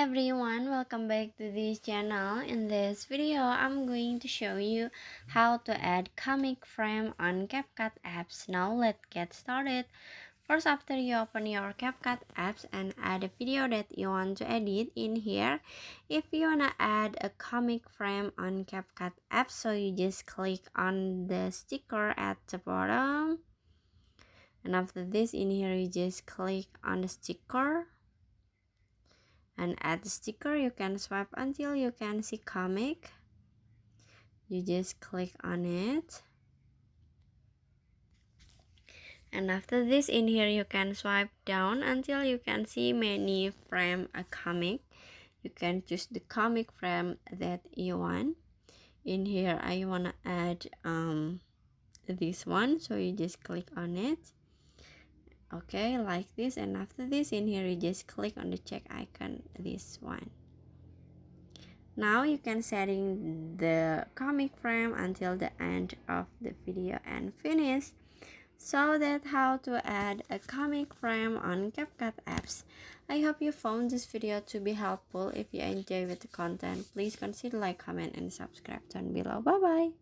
everyone, welcome back to this channel. In this video, I'm going to show you how to add comic frame on CapCut apps. Now let's get started. First, after you open your CapCut apps and add a video that you want to edit in here, if you wanna add a comic frame on CapCut apps, so you just click on the sticker at the bottom, and after this in here you just click on the sticker and add the sticker. You can swipe until you can see comic. You just click on it, and after this in here you can swipe down until you can see many frame a comic. You can choose the comic frame that you want. In here I wanna add this one, so you just click on it, okay, like this. And after this in here you just click on the check icon, this one. Now you can setting the comic frame until the end of the video and finish. So that's how to add a comic frame on CapCut apps. I hope you found this video to be helpful. If you enjoy with the content, please consider like, comment, and subscribe down below. Bye bye.